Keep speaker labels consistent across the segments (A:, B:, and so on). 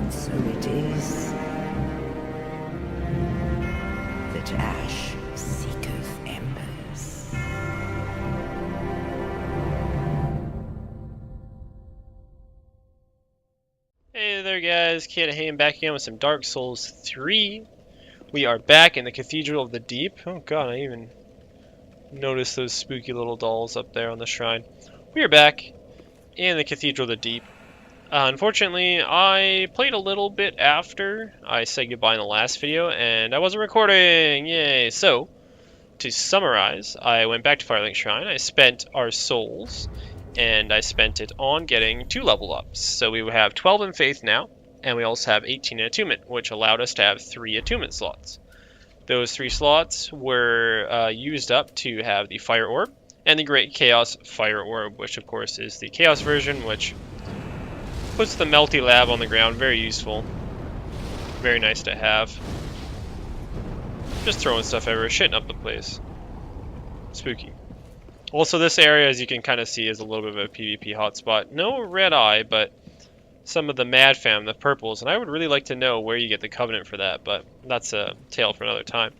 A: And so it is that ash seeketh embers.
B: Hey there guys, Cathedral back again with some Dark Souls 3. We are back in the Cathedral of the Deep. Oh god, I even noticed those spooky little dolls up there on the shrine. We are back in the Cathedral of the Deep. Unfortunately, I played a little bit after I said goodbye in the last video, and I wasn't recording! Yay! So, to summarize, I went back to Firelink Shrine, I spent our souls, and I spent it on getting 2 level ups. So we have 12 in Faith now, and we also have 18 in Attunement, which allowed us to have 3 Attunement slots. Those 3 slots were used up to have the Fire Orb, and the Great Chaos Fire Orb, which of course is the Chaos version, which puts the Melty Lab on the ground. Very useful. Very nice to have. Just throwing stuff everywhere, shitting up the place. Spooky. Also, this area, as you can kind of see, is a little bit of a PvP hotspot. No red eye, but some of the Mad Fam, the purples, and I would really like to know where you get the Covenant for that, but that's a tale for another time.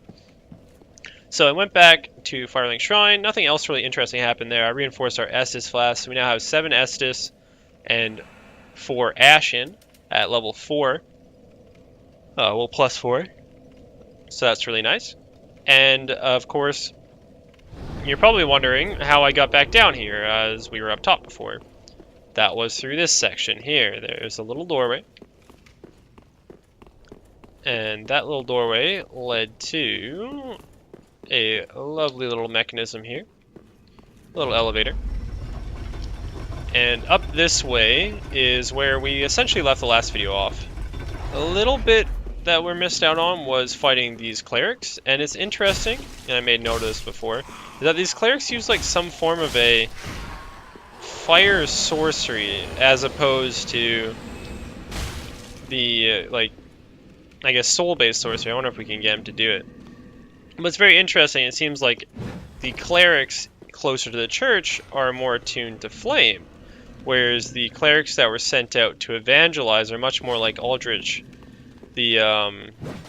B: So I went back to Firelink Shrine. Nothing else really interesting happened there. I reinforced our Estus flasks. We now have 7 Estus and 4 Ashen at level 4. Well, plus 4. So that's really nice. And, of course, you're probably wondering how I got back down here, as we were up top before. That was through this section here. There's a little doorway. And that little doorway led to a lovely little mechanism here. A little elevator. And up this way is where we essentially left the last video off. A little bit that we're missed out on was fighting these clerics, and it's interesting, and I made note of this before, is that these clerics use like some form of a fire sorcery as opposed to the like, I guess, soul-based sorcery. I wonder if we can get them to do it. But it's very interesting. It seems like the clerics closer to the church are more attuned to flame, whereas the clerics that were sent out to evangelize are much more like Aldrich, the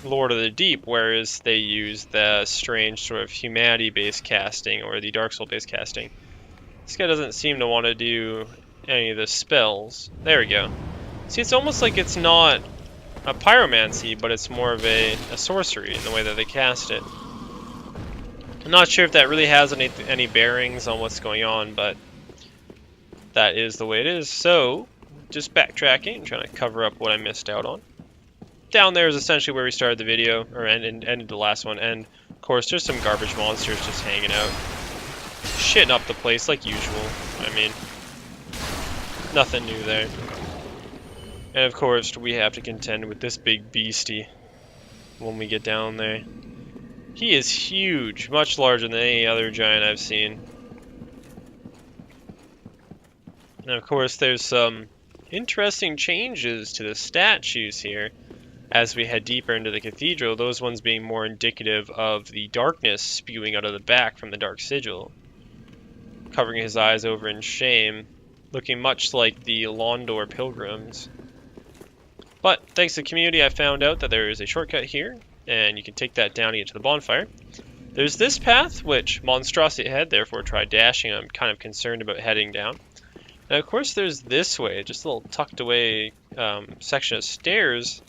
B: Lord of the Deep, whereas they use the strange sort of humanity-based casting or the Dark Soul-based casting. This guy doesn't seem to want to do any of the spells. There we go. See, it's almost like it's not a pyromancy, but it's more of a sorcery in the way that they cast it. I'm not sure if that really has any bearings on what's going on, but that is the way it is. So, just backtracking and trying to cover up what I missed out on. Down there is essentially where we started the video, or ended the last one, and of course there's some garbage monsters just hanging out. Shitting up the place like usual. I mean, nothing new there. And of course we have to contend with this big beastie when we get down there. He is huge, much larger than any other giant I've seen. And of course there's some interesting changes to the statues here as we head deeper into the cathedral, those ones being more indicative of the darkness spewing out of the back from the dark sigil, covering his eyes over in shame, looking much like the Londor pilgrims. But thanks to the community, I found out that there is a shortcut here, and you can take that down to get to the bonfire. There's this path, which monstrosity ahead, therefore try dashing. I'm kind of concerned about heading down. And of course there's this way, just a little tucked away section of stairs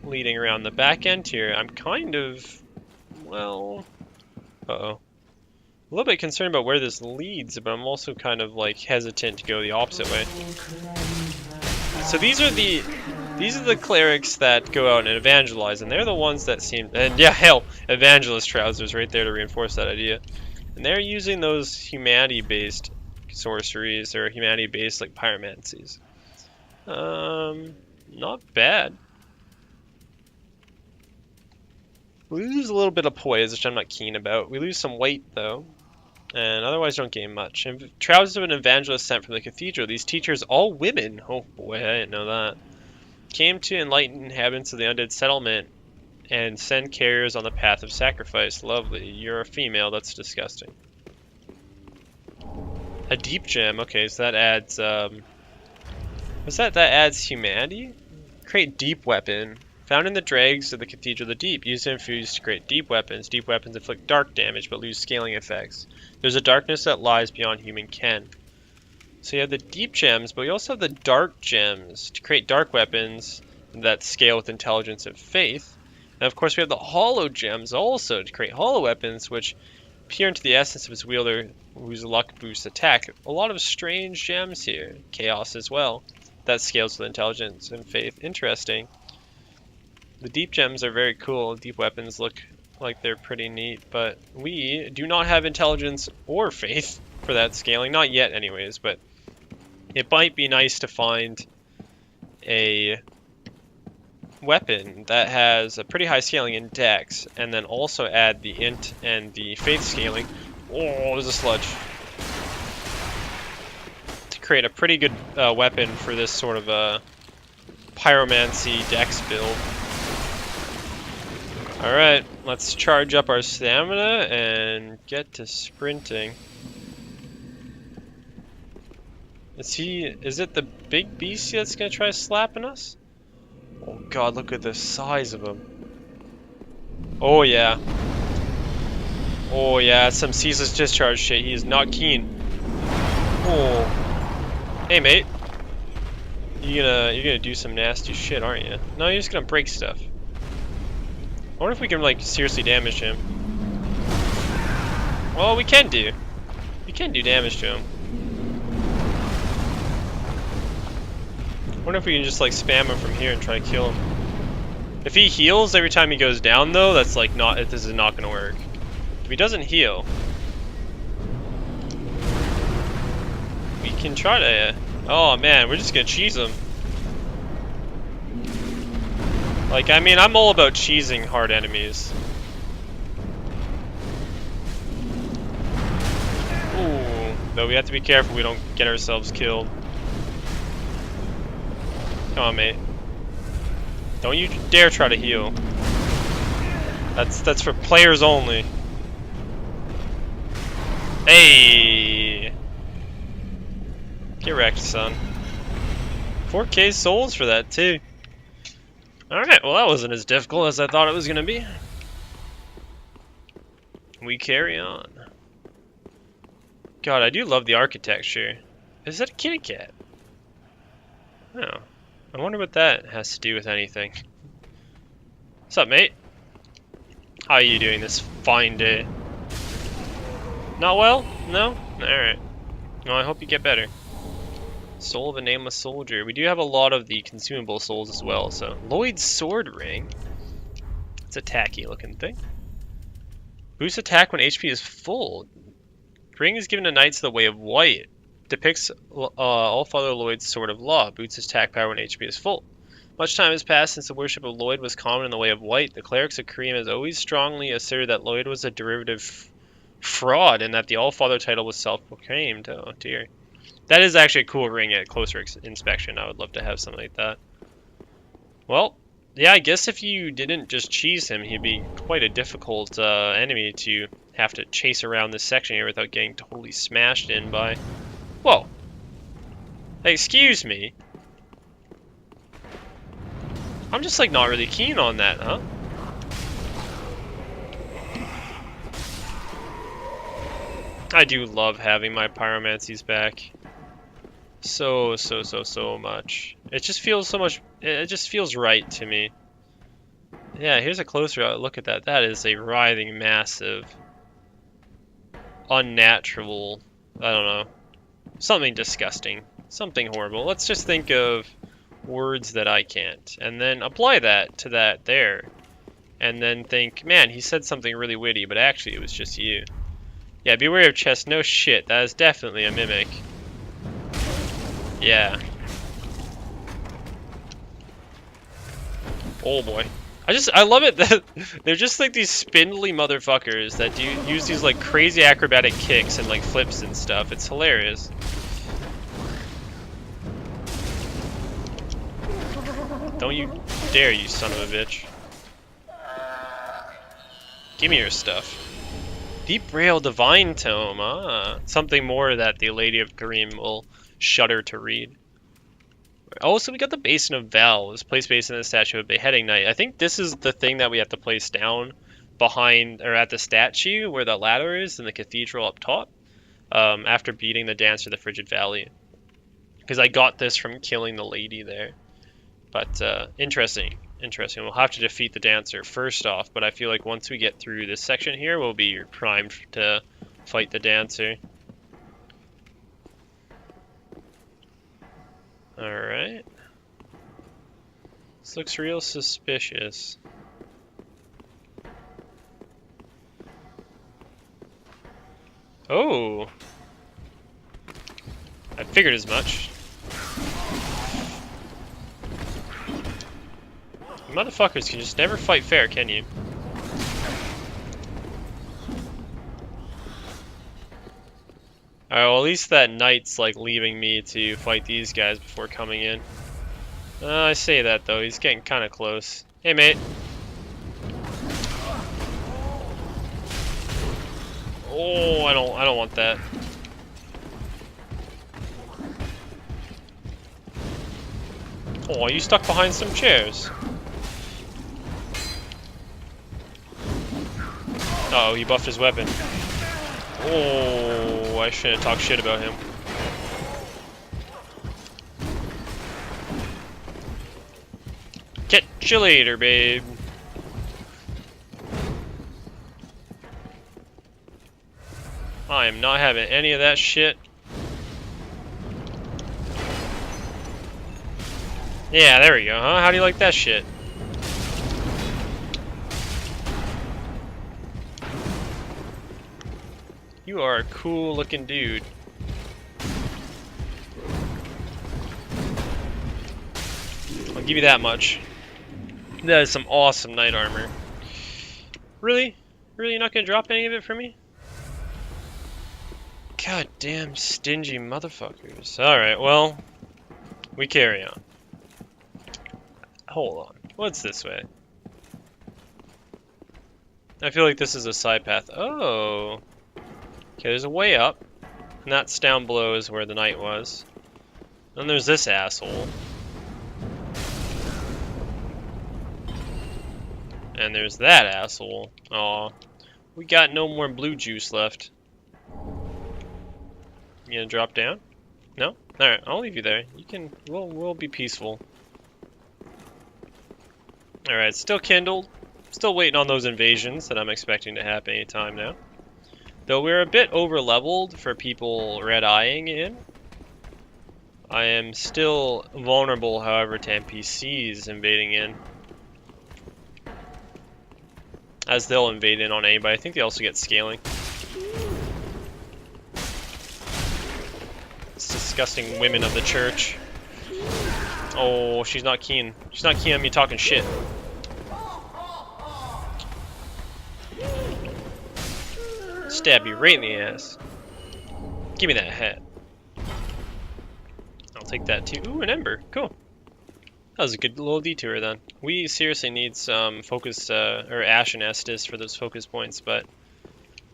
B: leading around the back end here. I'm kind of, well, a little bit concerned about where this leads, but I'm also kind of like hesitant to go the opposite way. So these are the clerics that go out and evangelize, and they're the ones that seem, and yeah, hell, evangelist trousers right there to reinforce that idea. And they're using those humanity-based sorceries, or humanity-based like pyromancies. Not bad. We lose a little bit of poise, which I'm not keen about. We lose some weight, though, and otherwise don't gain much. And trousers of an evangelist sent from the cathedral. These teachers, all women, oh boy, I didn't know that, came to enlighten inhabitants of the undead settlement and send carriers on the path of sacrifice. Lovely. You're a female, that's disgusting. A deep gem, okay, so that adds, what's that? That adds humanity? Create deep weapon. Found in the dregs of the Cathedral of the Deep. Used and infused to create deep weapons. Deep weapons inflict dark damage but lose scaling effects. There's a darkness that lies beyond human ken. So you have the deep gems, but you also have the dark gems to create dark weapons that scale with intelligence and faith. And of course we have the hollow gems also to create hollow weapons, which peer into the essence of its wielder, whose luck boosts attack. A lot of strange gems here. Chaos as well. That scales with intelligence and faith. Interesting. The deep gems are very cool. Deep weapons look like they're pretty neat, but we do not have intelligence or faith for that scaling. Not yet anyways, but it might be nice to find a weapon that has a pretty high scaling in dex, and then also add the int and the faith scaling. Oh, there's a sludge. To create a pretty good weapon for this sort of a pyromancy dex build. Alright, let's charge up our stamina and get to sprinting. Is it the big beast that's gonna try slapping us? Oh god, look at the size of him. Oh yeah. Oh yeah, some ceaseless discharge shit. He is not keen. Oh. Hey mate. You're gonna do some nasty shit, aren't you? No, you're just gonna break stuff. I wonder if we can like seriously damage him. Well, we can do. We can do damage to him. I wonder if we can just like spam him from here and try to kill him. If he heals every time he goes down though, that's like this is not gonna work. If he doesn't heal, we can try to, oh man, we're just gonna cheese him. Like, I mean, I'm all about cheesing hard enemies. Ooh, though we have to be careful we don't get ourselves killed. Come on, mate. Don't you dare try to heal. That's for players only. Hey! Get wrecked, son. 4K souls for that, too. Alright, well that wasn't as difficult as I thought it was gonna be. We carry on. God, I do love the architecture. Is that a kitty cat? Oh. I wonder what that has to do with anything. What's up, mate? How are you doing this fine day? Not well? No? Alright. Well, I hope you get better. Soul of a nameless soldier. We do have a lot of the consumable souls as well, so. Lloyd's sword ring. It's a tacky looking thing. Boost attack when HP is full. Ring is given to Knights of the Way of White. Depicts Allfather Lloyd's sword of law. Boosts his attack power when HP is full. Much time has passed since the worship of Lloyd was common in the Way of White. The Clerics of Cream has always strongly asserted that Lloyd was a derivative fraud and that the Allfather title was self-proclaimed. Oh dear. That is actually a cool ring at closer inspection. I would love to have something like that. Well, yeah, I guess if you didn't just cheese him, he'd be quite a difficult enemy to have to chase around this section here without getting totally smashed in by... Whoa. Excuse me. I'm just like not really keen on that, huh? I do love having my pyromancies back. So much. It just feels so much, it just feels right to me. Yeah, here's a closer look at that. That is a writhing, massive, unnatural, I don't know, something disgusting, something horrible. Let's just think of words that I can't, and then apply that to that there. And then think, man, he said something really witty, but actually it was just you. Yeah, beware of chest. No shit, that is definitely a mimic. Yeah. Oh boy. I love it that they're just like these spindly motherfuckers that do use these like crazy acrobatic kicks and like flips and stuff. It's hilarious. Don't you dare, you son of a bitch. Give me your stuff. Deep Rail Divine Tome. Ah, something more that the Lady of Kareem will shudder to read. Oh, so we got the Basin of Valves. Place Basin in the statue of Beheading Knight. I think this is the thing that we have to place down behind, or at the statue where the ladder is in the cathedral up top. After beating the Dancer of the Frigid Valley. Because I got this from killing the lady there. But, interesting. Interesting. We'll have to defeat the Dancer first off, but I feel like once we get through this section here, we'll be primed to fight the Dancer. Alright. This looks real suspicious. Oh! I figured as much. You motherfuckers can just never fight fair, can you? Alright, well at least that knight's like leaving me to fight these guys before coming in. I say that though, he's getting kind of close. Hey mate. Oh, I don't want that. Oh, you stuck behind some chairs. Uh oh, he buffed his weapon. Oh, I shouldn't talk shit about him. Catch you later, babe. I am not having any of that shit. Yeah, there we go, huh? How do you like that shit? You are a cool looking dude. I'll give you that much. That is some awesome knight armor. Really? Really not gonna drop any of it for me? God damn stingy motherfuckers. Alright, well, we carry on. Hold on. What's this way? I feel like this is a side path. Oh. Okay, there's a way up. And that's down below is where the knight was. Then there's this asshole. And there's that asshole. Aw. We got no more blue juice left. You gonna drop down? No? Alright, I'll leave you there. You can we'll be peaceful. Alright, still kindled. Still waiting on those invasions that I'm expecting to happen anytime now. Though we're a bit over leveled for people red-eyeing in. I am still vulnerable, however, to NPCs invading in. As they'll invade in on anybody. I think they also get scaling. It's disgusting women of the church. Oh, she's not keen. She's not keen on me talking shit. Stab you right in the ass. Give me that hat. I'll take that too. Ooh, an ember. Cool. That was a good little detour then. We seriously need some focus, or Ash and Estus for those focus points, but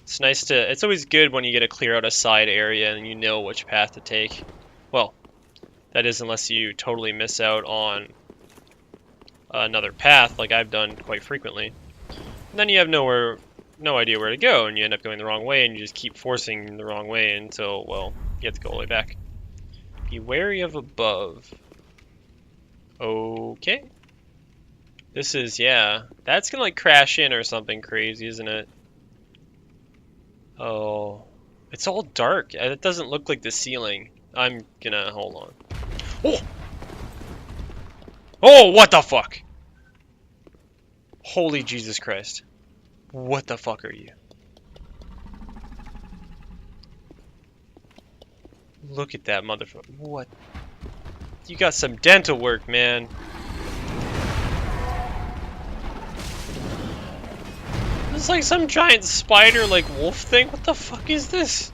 B: it's nice to, it's always good when you get to clear out a side area and you know which path to take. Well, that is unless you totally miss out on another path like I've done quite frequently. And then you have no idea where to go and you end up going the wrong way and you just keep forcing the wrong way until, well, you have to go all the way back. Be wary of above. Okay. This is, yeah, that's gonna like crash in or something crazy, isn't it? Oh, it's all dark. It doesn't look like the ceiling. I'm gonna, hold on. Oh! Oh, what the fuck? Holy Jesus Christ. What the fuck are you? Look at that motherfucker. What? You got some dental work, man. It's like some giant spider, like wolf thing. What the fuck is this?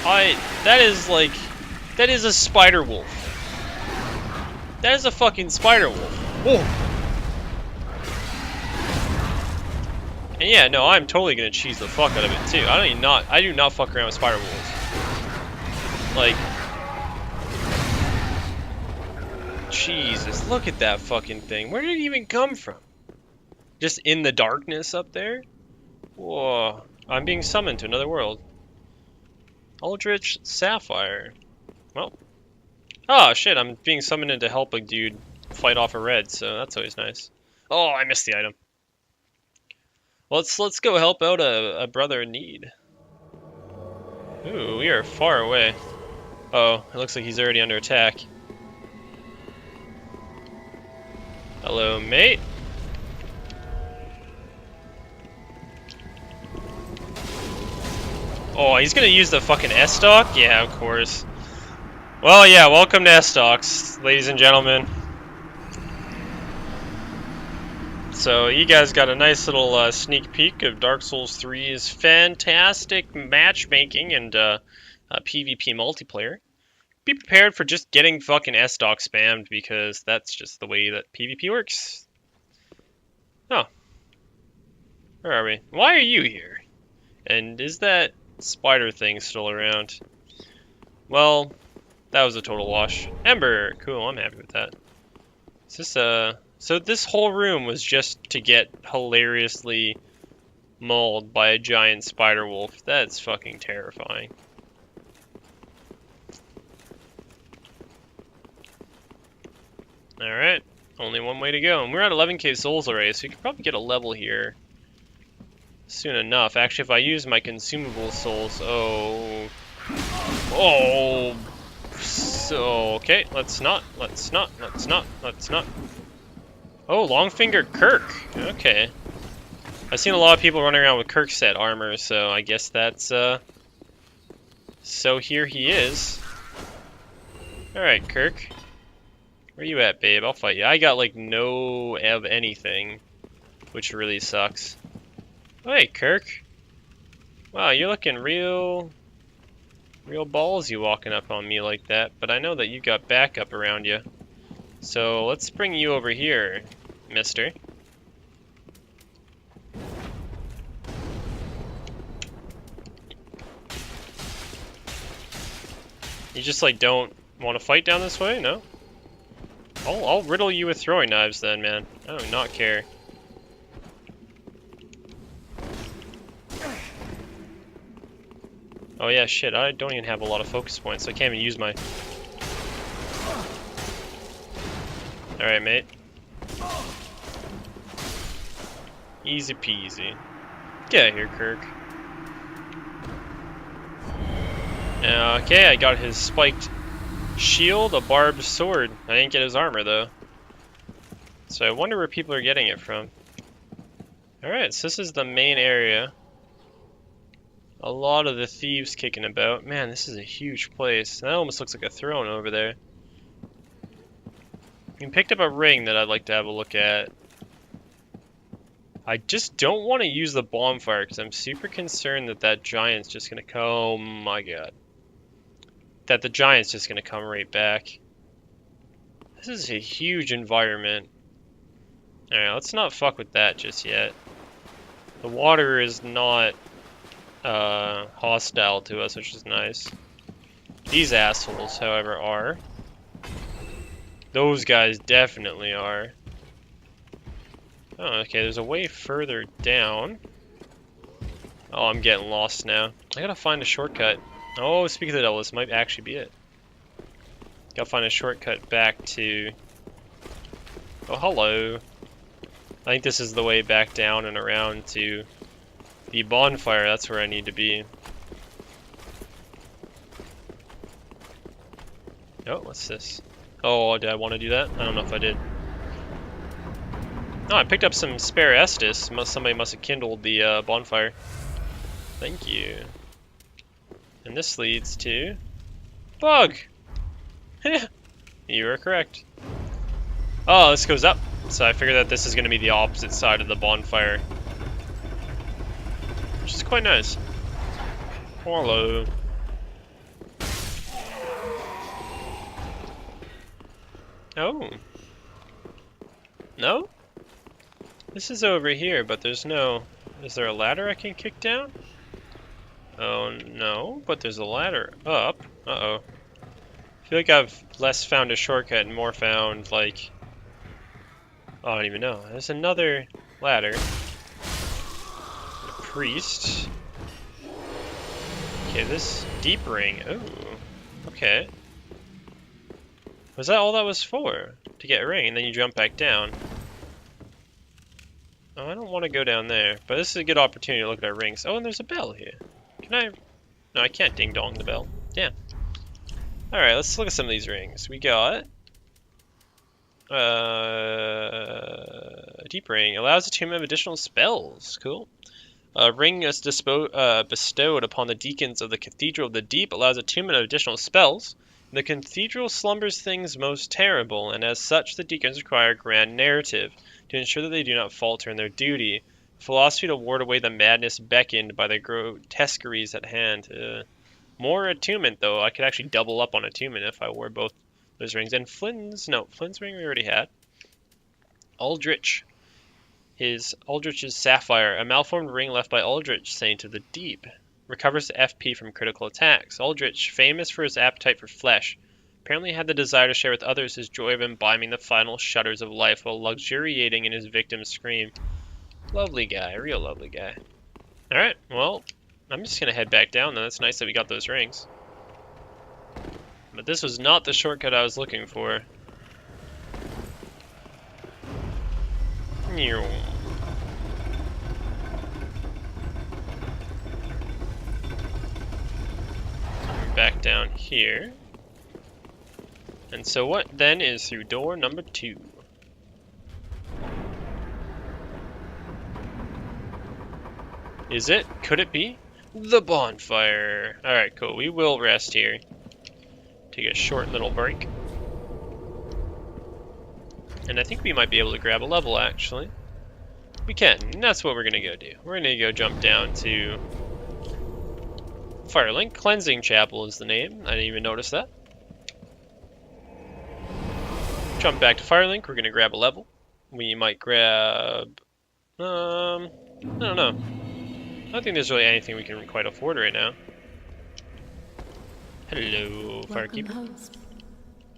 B: That is a spider wolf. That is a fucking spider wolf. Whoa. And yeah, no, I'm totally gonna cheese the fuck out of it too. I do not fuck around with spider wolves. Like, Jesus, look at that fucking thing. Where did it even come from? Just in the darkness up there? Whoa. I'm being summoned to another world. Aldrich Sapphire. Well. Oh, shit, I'm being summoned in to help a dude fight off a red, so that's always nice. Oh, I missed the item. Let's go help out a brother in need. Ooh, we are far away. Oh, it looks like he's already under attack. Hello, mate. Oh, he's gonna use the fucking S-Stock? Yeah, of course. Well, yeah, welcome to S-Stocks, ladies and gentlemen. So, you guys got a nice little sneak peek of Dark Souls 3's fantastic matchmaking and PvP multiplayer. Be prepared for just getting fucking S-Stock spammed, because that's just the way that PvP works. Oh. Where are we? Why are you here? And is that spider thing still around? Well, that was a total wash. Ember! Cool, I'm happy with that. Is this, So this whole room was just to get hilariously mauled by a giant spider wolf. That's fucking terrifying. Alright, only one way to go. And we're at 11k souls already, so you could probably get a level here soon enough. Actually, if I use my consumable souls... Oh, so, okay, let's not. Oh, Longfinger Kirk. Okay. I've seen a lot of people running around with Kirk set armor, so I guess that's, So here he is. Alright, Kirk. Where you at, babe? I'll fight you. I got, like, no of anything, which really sucks. Oh, hey, Kirk. Wow, you're looking real ballsy walking up on me like that, but I know that you got backup around you. So let's bring you over here, mister. You just, like, don't want to fight down this way? No? I'll riddle you with throwing knives then, man. I do not care. Oh yeah, shit, I don't even have a lot of focus points, so I can't even use my... Alright, mate. Easy peasy. Get out of here, Kirk. Okay, I got his spiked shield, a barbed sword. I didn't get his armor, though. So I wonder where people are getting it from. Alright, so this is the main area. A lot of the thieves kicking about. Man, this is a huge place. That almost looks like a throne over there. We picked up a ring that I'd like to have a look at. I just don't want to use the bonfire because I'm super concerned that that giant's just going to come... Oh my god. That the giant's just going to come right back. This is a huge environment. Alright, let's not fuck with that just yet. The water is not hostile to us, which is nice. These assholes, however, are. Those guys definitely are. Oh, okay, there's a way further down. Oh, I'm getting lost now. I gotta find a shortcut. Oh, speak of the devil, this might actually be it. Gotta find a shortcut back to... Oh, hello. I think this is the way back down and around to the bonfire. That's where I need to be. Oh, what's this? Oh, did I want to do that? I don't know if I did. Oh, I picked up some spare Estus. Somebody must have kindled the bonfire. Thank you. And this leads to... Bug! You were correct. Oh, this goes up. So I figure that this is going to be the opposite side of the bonfire. Which is quite nice. Hello. Oh. No? This is over here, but there's no... Is there a ladder I can kick down? Oh, no. But there's a ladder up. Uh-oh. feel like I've less found a shortcut and more found, like... Oh, I don't even know. There's another ladder. A priest. Okay, this deep ring. Oh, okay. Was that all that was for? To get a ring, and then you jump back down. Oh, I don't want to go down there, but this is a good opportunity to look at our rings. Oh, and there's a bell here. Can I... No, I can't ding-dong the bell. Damn. Alright, let's look at some of these rings. We got... a deep ring. Allows attunement of additional spells. Cool. A ring is bestowed upon the deacons of the Cathedral of the Deep. Allows attunement of additional spells. The Cathedral slumbers things most terrible, and as such the deacons require a grand narrative to ensure that they do not falter in their duty. Philosophy to ward away the madness beckoned by the grotesqueries at hand. More attunement, though. I could actually double up on attunement if I wore both those rings. And Flynn's ring we already had. Aldrich. Aldrich's sapphire. A malformed ring left by Aldrich, Saint of the Deep. Recovers the FP from critical attacks. Aldrich, famous for his appetite for flesh, apparently had the desire to share with others his joy of imbibing the final shudders of life while luxuriating in his victim's scream. Lovely guy, real lovely guy. Alright, well, I'm just gonna head back down then. It's nice that we got those rings. But this was not the shortcut I was looking for. Coming back down here. And so what then is through door number 2? Is it? Could it be? The bonfire. Alright, cool. We will rest here. Take a short little break. And I think we might be able to grab a level, actually. We can, and that's what we're going to go do. We're going to go jump down to Firelink. Cleansing Chapel is the name. I didn't even notice that. Jump back to Firelink. We're going to grab a level. We might grab... I don't know. I don't think there's really anything we can quite afford right now. Hello, Firekeeper.
C: Host.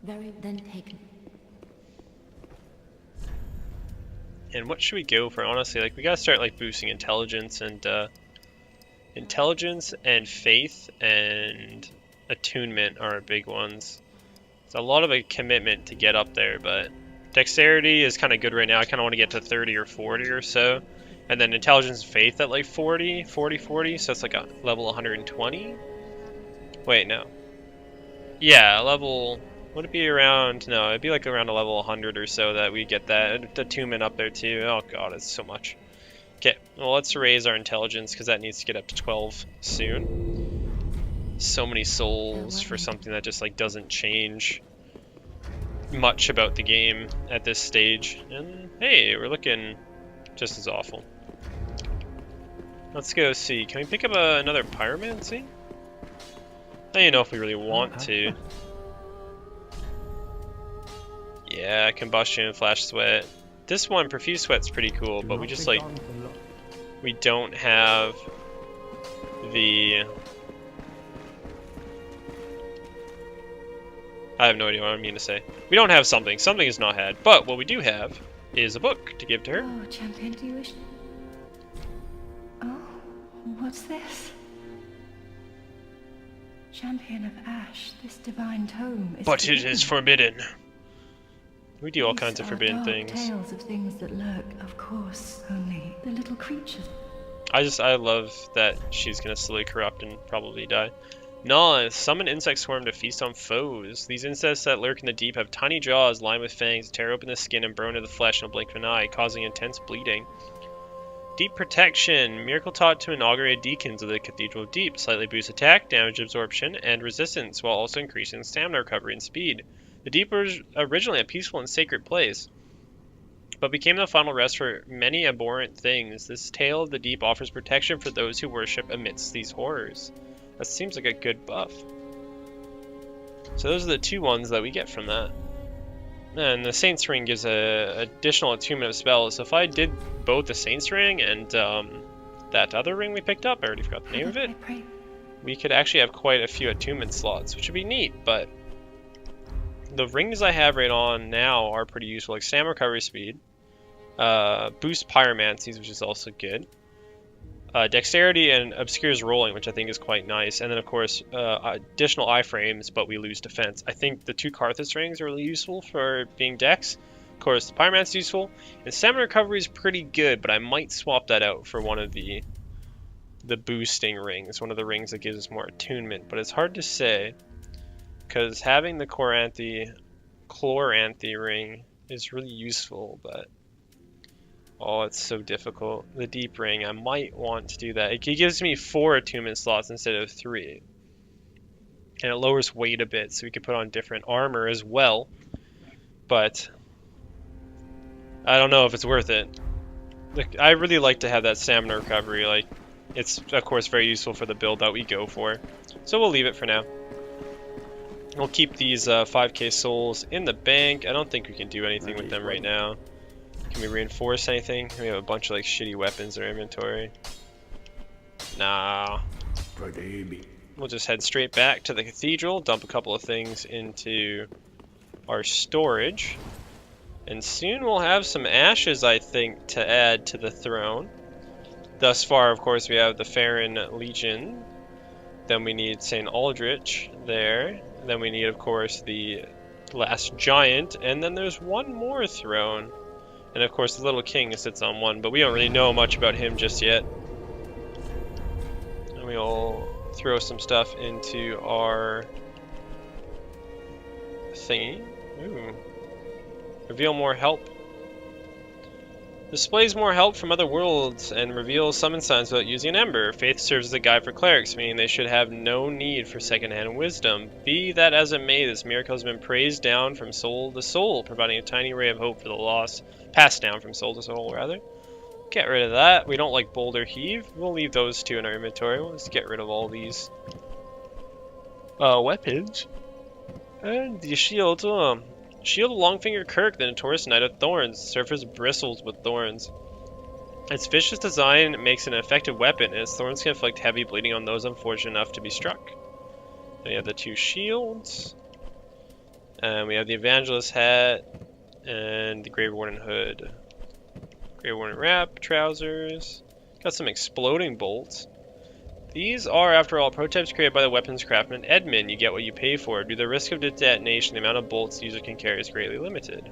C: Very then taken.
B: And what should we go for? Honestly, like we gotta start like boosting intelligence and faith and attunement are our big ones. It's a lot of a commitment to get up there, but dexterity is kind of good right now. I kind of want to get to 30 or 40 or so. And then intelligence and faith at like 40, so it's like a level 120. Wait, no. Yeah, level... Would it be around... No, it'd be like around a level 100 or so that we get that attunement up there too. Oh god, it's so much. Okay, well let's raise our intelligence because that needs to get up to 12 soon. So many souls for something that just like doesn't change much about the game at this stage. And hey, we're looking just as awful. Let's go see. Can we pick up another pyromancy? I don't even know if we really want to. Yeah, combustion and flash sweat. This one, profuse sweat's pretty cool, but we just like we don't have the... I have no idea what I mean to say. We don't have something. Something is not had. But what we do have is a book to give to her.
C: Oh, champion, do you wish... Oh, what's this? Champion of Ash, this divine tome is...
B: But it is forbidden. We do all
C: These
B: kinds of
C: are
B: forbidden
C: dark
B: things.
C: Tales of things that lurk, of course, only the little creatures.
B: I love that she's gonna slowly corrupt and probably die. Gnaw, summon insect swarm to feast on foes. These insects that lurk in the deep have tiny jaws lined with fangs that tear open the skin and burrow into the flesh in a blink of an eye, causing intense bleeding. Deep protection. Miracle taught to inaugurate deacons of the Cathedral Deep. Slightly boosts attack, damage absorption, and resistance, while also increasing stamina recovery and speed. The Deep was originally a peaceful and sacred place, but became the final rest for many abhorrent things. This tale of the Deep offers protection for those who worship amidst these horrors. That seems like a good buff. So those are the two ones that we get from that. And the Saint's Ring gives a additional attunement of spells. So if I did both the Saint's Ring and that other ring we picked up, I already forgot the name of it, we could actually have quite a few attunement slots, which would be neat, but the rings I have right on now are pretty useful, like stamina recovery speed, boost pyromancies, which is also good, dexterity and obscures rolling, which I think is quite nice, and then of course additional iframes, but we lose defense. I think the 2 Karthus rings are really useful for being dex. Of course, the pyromancy is useful, and stamina recovery is pretty good, but I might swap that out for one of the boosting rings, one of the rings that gives us more attunement, but it's hard to say. Because having the Chloranthy ring is really useful, but oh, it's so difficult. The deep ring, I might want to do that. It gives me 4 attunement slots instead of 3. And it lowers weight a bit, so we can put on different armor as well. But I don't know if it's worth it. Like, I really like to have that stamina recovery. Like, it's of course very useful for the build that we go for. So we'll leave it for now. We'll keep these 5k souls in the bank. I don't think we can do anything with them right now. Can we reinforce anything? We have a bunch of like shitty weapons in our inventory. Nah. We'll just head straight back to the cathedral, dump a couple of things into our storage. And soon we'll have some ashes, I think, to add to the throne. Thus far, of course, we have the Farron Legion. Then we need St. Aldrich there. Then we need, of course, the last giant, and then there's one more throne. And of course, the little king sits on one, but we don't really know much about him just yet. And we'll throw some stuff into our thingy. Ooh. Reveal more help. Displays more help from other worlds and reveals summon signs without using an ember. Faith serves as a guide for clerics, meaning they should have no need for second-hand wisdom. Be that as it may, this miracle has been praised down from soul to soul, providing a tiny ray of hope for the lost. Passed down from soul to soul, rather. Get rid of that. We don't like Boulder Heave. We'll leave those 2 in our inventory. We'll just get rid of all these weapons. And the shield. Shield of Longfinger Kirk, the notorious Knight of Thorns. Surface bristles with thorns. Its vicious design makes it an effective weapon, and its thorns can inflict heavy bleeding on those unfortunate enough to be struck. Then we have the 2 shields. And we have the Evangelist hat and the Grave Warden hood. Grave Warden wrap, trousers. Got some exploding bolts. These are, after all, prototypes created by the weapons craftsman Edmund. You get what you pay for. Due to the risk of detonation, the amount of bolts the user can carry is greatly limited.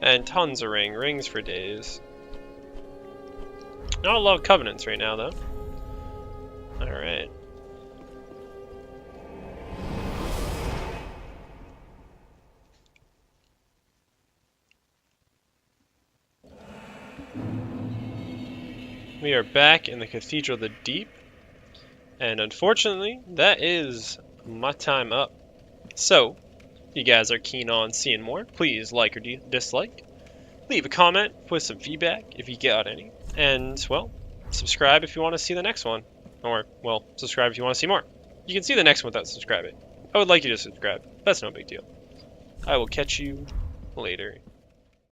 B: And tons of rings for days. Not a lot of covenants right now, though. Alright. We are back in the Cathedral of the Deep, and unfortunately, that is my time up. So, if you guys are keen on seeing more, please like or dislike. Leave a comment with some feedback if you got any. And, well, subscribe if you want to see the next one. Or, well, subscribe if you want to see more. You can see the next one without subscribing. I would like you to subscribe. That's no big deal. I will catch you later.